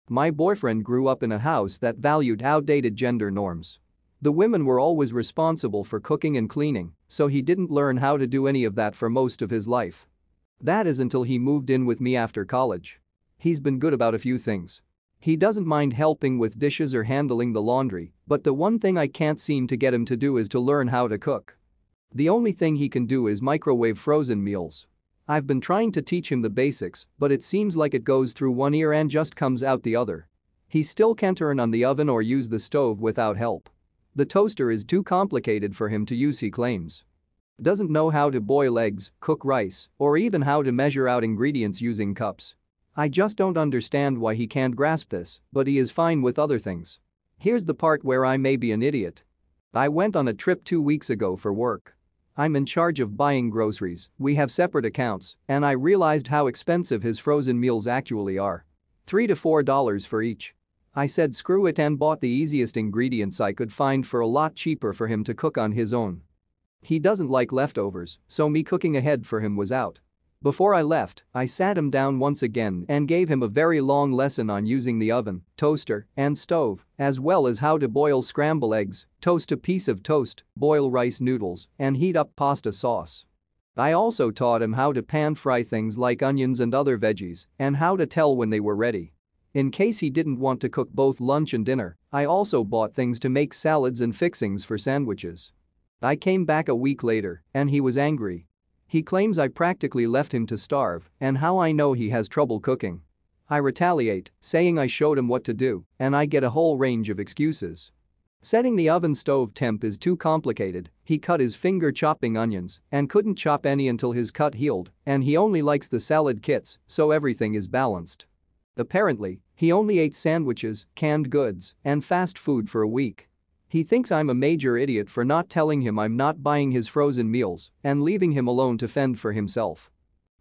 My boyfriend grew up in a house that valued outdated gender norms. The women were always responsible for cooking and cleaning, so he didn't learn how to do any of that for most of his life. That is until he moved in with me after college. He's been good about a few things. He doesn't mind helping with dishes or handling the laundry, but the one thing I can't seem to get him to do is to learn how to cook. The only thing he can do is microwave frozen meals. I've been trying to teach him the basics, but it seems like it goes through one ear and just comes out the other. He still can't turn on the oven or use the stove without help. The toaster is too complicated for him to use, he claims. Doesn't know how to boil eggs, cook rice, or even how to measure out ingredients using cups. I just don't understand why he can't grasp this, but he is fine with other things. Here's the part where I may be an idiot. I went on a trip 2 weeks ago for work. I'm in charge of buying groceries, we have separate accounts, and I realized how expensive his frozen meals actually are. $3 to $4 for each. I said screw it and bought the easiest ingredients I could find for a lot cheaper for him to cook on his own. He doesn't like leftovers, so me cooking ahead for him was out. Before I left, I sat him down once again and gave him a very long lesson on using the oven, toaster, and stove, as well as how to boil scramble eggs, toast a piece of toast, boil rice noodles, and heat up pasta sauce. I also taught him how to pan fry things like onions and other veggies and how to tell when they were ready. In case he didn't want to cook both lunch and dinner, I also bought things to make salads and fixings for sandwiches. I came back a week later, and he was angry. He claims I practically left him to starve and how I know he has trouble cooking. I retaliate, saying I showed him what to do, and I get a whole range of excuses. Setting the oven stove temp is too complicated, he cut his finger chopping onions and couldn't chop any until his cut healed, and he only likes the salad kits, so everything is balanced. Apparently, he only ate sandwiches, canned goods, and fast food for a week. He thinks I'm a major idiot for not telling him I'm not buying his frozen meals and leaving him alone to fend for himself.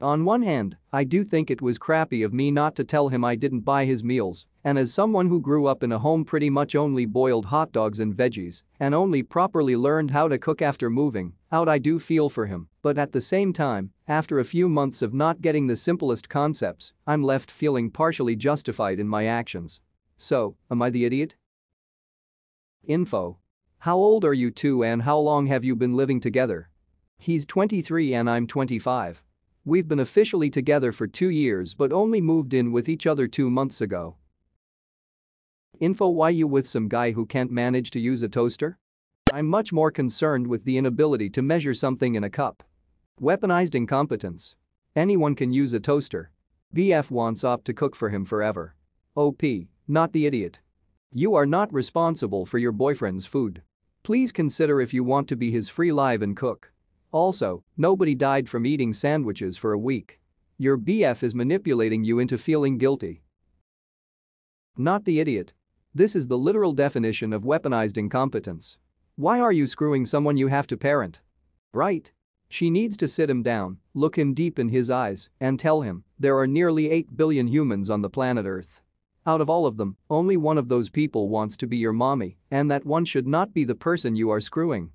On one hand, I do think it was crappy of me not to tell him I didn't buy his meals, and as someone who grew up in a home pretty much only boiled hot dogs and veggies and only properly learned how to cook after moving out, I do feel for him, but at the same time, after a few months of not getting the simplest concepts, I'm left feeling partially justified in my actions. So, am I the idiot? Info. How old are you two and how long have you been living together? He's 23 and I'm 25. We've been officially together for 2 years but only moved in with each other 2 months ago. Info. Why you with some guy who can't manage to use a toaster? I'm much more concerned with the inability to measure something in a cup. Weaponized incompetence. Anyone can use a toaster. BF wants Op to cook for him forever. OP, not the idiot. You are not responsible for your boyfriend's food. Please consider if you want to be his free live and cook. Also, nobody died from eating sandwiches for a week. Your BF is manipulating you into feeling guilty. Not the idiot. This is the literal definition of weaponized incompetence. Why are you screwing someone you have to parent? Right? She needs to sit him down, look him deep in his eyes, and tell him there are nearly 8 billion humans on the planet Earth. Out of all of them, only one of those people wants to be your mommy, and that one should not be the person you are screwing.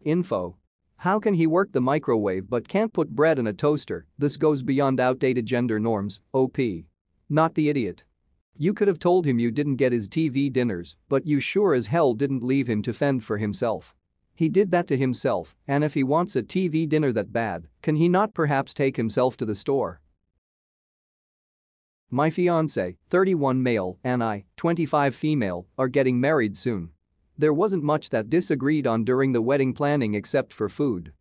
Info. How can he work the microwave but can't put bread in a toaster? This goes beyond outdated gender norms, OP. Not the idiot. You could have told him you didn't get his TV dinners, but you sure as hell didn't leave him to fend for himself. He did that to himself, and if he wants a TV dinner that bad, can he not perhaps take himself to the store? My fiancé, 31 male, and I, 25 female, are getting married soon. There wasn't much that disagreed on during the wedding planning except for food.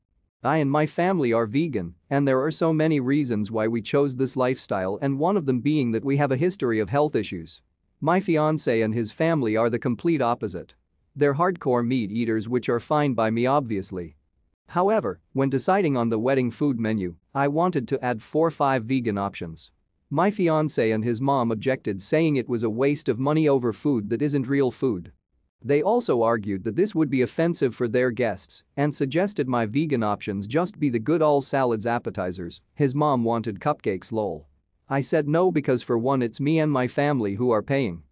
I and my family are vegan, and there are so many reasons why we chose this lifestyle, and one of them being that we have a history of health issues. My fiancé and his family are the complete opposite. They're hardcore meat eaters, which are fine by me obviously. However, when deciding on the wedding food menu, I wanted to add 4 or 5 vegan options. My fiancé and his mom objected, saying it was a waste of money over food that isn't real food. They also argued that this would be offensive for their guests and suggested my vegan options just be the good all salads appetizers. His mom wanted cupcakes lol. I said no because for one it's me and my family who are paying.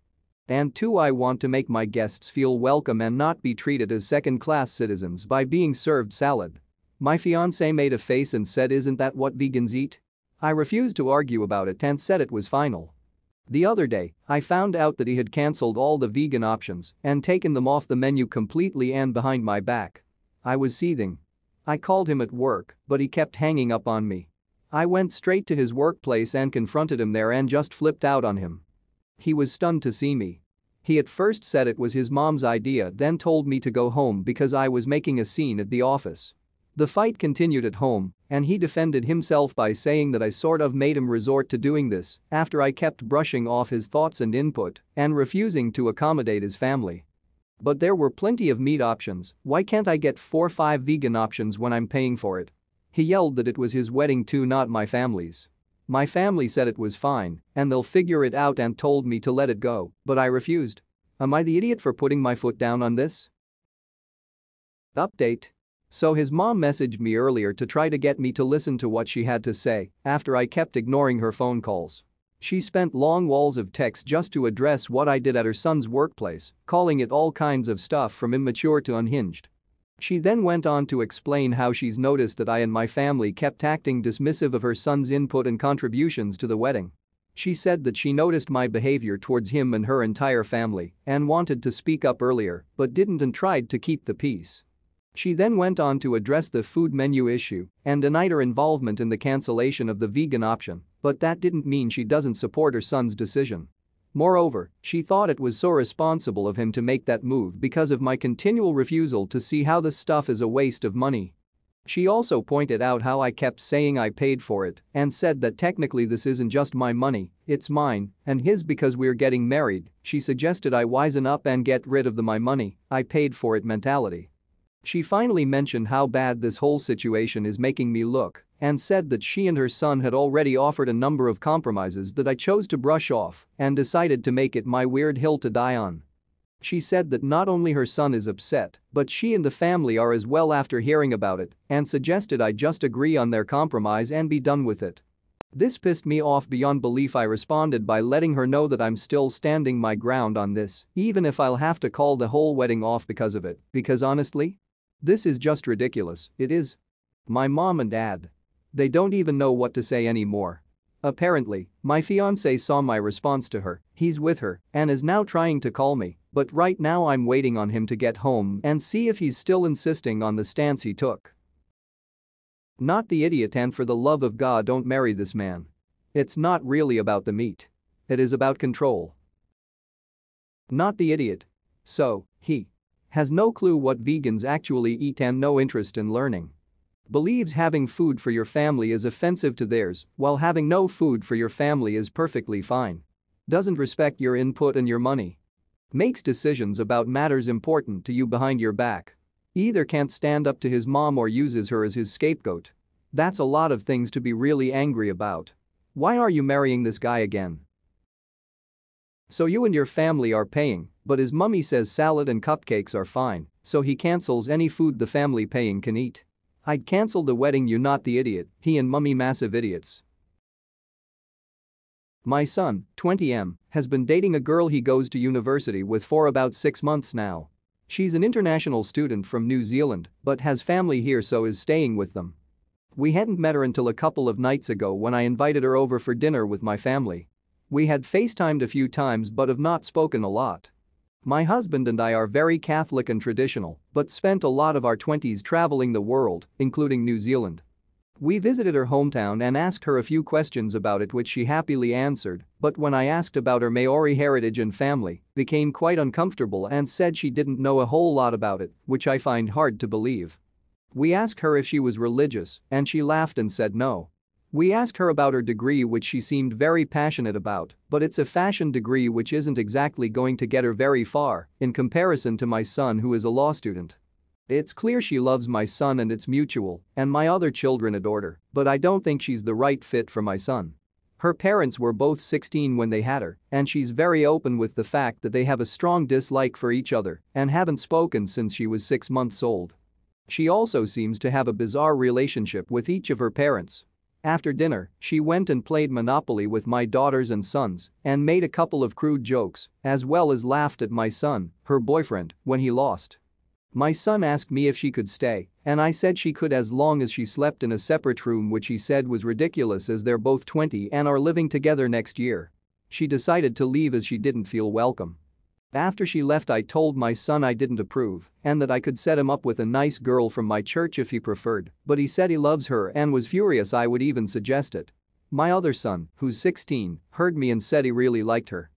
And 2, I want to make my guests feel welcome and not be treated as second-class citizens by being served salad. My fiancé made a face and said, isn't that what vegans eat? I refused to argue about it and said it was final. The other day, I found out that he had cancelled all the vegan options and taken them off the menu completely and behind my back. I was seething. I called him at work, but he kept hanging up on me. I went straight to his workplace and confronted him there and just flipped out on him. He was stunned to see me. He at first said it was his mom's idea, then told me to go home because I was making a scene at the office. The fight continued at home, and he defended himself by saying that I sort of made him resort to doing this after I kept brushing off his thoughts and input and refusing to accommodate his family. But there were plenty of meat options, why can't I get 4-5 vegan options when I'm paying for it? He yelled that it was his wedding too, not my family's. My family said it was fine and they'll figure it out and told me to let it go, but I refused. Am I the idiot for putting my foot down on this? Update. So his mom messaged me earlier to try to get me to listen to what she had to say after I kept ignoring her phone calls. She spent long walls of text just to address what I did at her son's workplace, calling it all kinds of stuff from immature to unhinged. She then went on to explain how she's noticed that I and my family kept acting dismissive of her son's input and contributions to the wedding. She said that she noticed my behavior towards him and her entire family and wanted to speak up earlier but didn't and tried to keep the peace. She then went on to address the food menu issue and denied her involvement in the cancellation of the vegan option, but that didn't mean she doesn't support her son's decision. Moreover, she thought it was so responsible of him to make that move because of my continual refusal to see how this stuff is a waste of money. She also pointed out how I kept saying I paid for it and said that technically this isn't just my money, it's mine and his because we're getting married. She suggested I wisen up and get rid of the "my money, I paid for it" mentality. She finally mentioned how bad this whole situation is making me look and said that she and her son had already offered a number of compromises that I chose to brush off and decided to make it my weird hill to die on. She said that not only her son is upset, but she and the family are as well after hearing about it and suggested I just agree on their compromise and be done with it. This pissed me off beyond belief. I responded by letting her know that I'm still standing my ground on this, even if I'll have to call the whole wedding off because of it, because honestly, this is just ridiculous, it is. My mom and dad. They don't even know what to say anymore. Apparently, my fiancé saw my response to her, he's with her, and is now trying to call me, but right now I'm waiting on him to get home and see if he's still insisting on the stance he took. Not the idiot, and for the love of God don't marry this man. It's not really about the meat. It is about control. Not the idiot. So, he has no clue what vegans actually eat and no interest in learning. Believes having food for your family is offensive to theirs, while having no food for your family is perfectly fine. Doesn't respect your input and your money. Makes decisions about matters important to you behind your back. Either can't stand up to his mom or uses her as his scapegoat. That's a lot of things to be really angry about. Why are you marrying this guy again? So you and your family are paying, but his mummy says salad and cupcakes are fine, so he cancels any food the family paying can eat. I'd cancel the wedding, you not the idiot, he and mummy massive idiots. My son, 20M, has been dating a girl he goes to university with for about 6 months now. She's an international student from New Zealand but has family here, so is staying with them. We hadn't met her until a couple of nights ago when I invited her over for dinner with my family. We had FaceTimed a few times but have not spoken a lot. My husband and I are very Catholic and traditional, but spent a lot of our 20s traveling the world, including New Zealand. We visited her hometown and asked her a few questions about it, which she happily answered, but when I asked about her Maori heritage and family, became quite uncomfortable and said she didn't know a whole lot about it, which I find hard to believe. We asked her if she was religious, and she laughed and said no. We asked her about her degree, which she seemed very passionate about, but it's a fashion degree which isn't exactly going to get her very far in comparison to my son, who is a law student. It's clear she loves my son and it's mutual, and my other children adored her, but I don't think she's the right fit for my son. Her parents were both 16 when they had her, and she's very open with the fact that they have a strong dislike for each other and haven't spoken since she was 6 months old. She also seems to have a bizarre relationship with each of her parents. After dinner, she went and played Monopoly with my daughters and sons and made a couple of crude jokes, as well as laughed at my son, her boyfriend, when he lost. My son asked me if she could stay, and I said she could as long as she slept in a separate room, which he said was ridiculous as they're both 20 and are living together next year. She decided to leave as she didn't feel welcome. After she left, I told my son I didn't approve and that I could set him up with a nice girl from my church if he preferred, but he said he loves her and was furious I would even suggest it. My other son, who's 16, heard me and said he really liked her.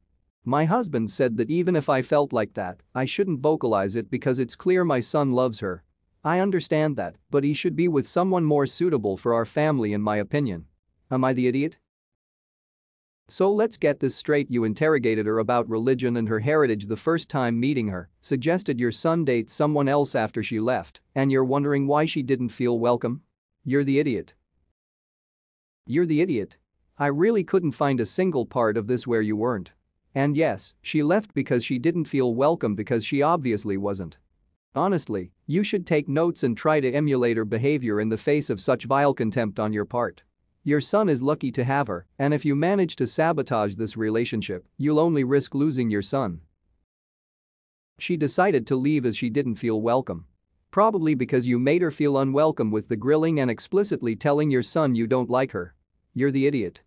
My husband said that even if I felt like that, I shouldn't vocalize it because it's clear my son loves her. I understand that, but he should be with someone more suitable for our family in my opinion. Am I the idiot? So let's get this straight, you interrogated her about religion and her heritage the first time meeting her, suggested your son date someone else after she left, and you're wondering why she didn't feel welcome? You're the idiot. You're the idiot. I really couldn't find a single part of this where you weren't. And yes, she left because she didn't feel welcome because she obviously wasn't. Honestly, you should take notes and try to emulate her behavior in the face of such vile contempt on your part. Your son is lucky to have her, and if you manage to sabotage this relationship, you'll only risk losing your son. She decided to leave as she didn't feel welcome. Probably because you made her feel unwelcome with the grilling and explicitly telling your son you don't like her. You're the idiot.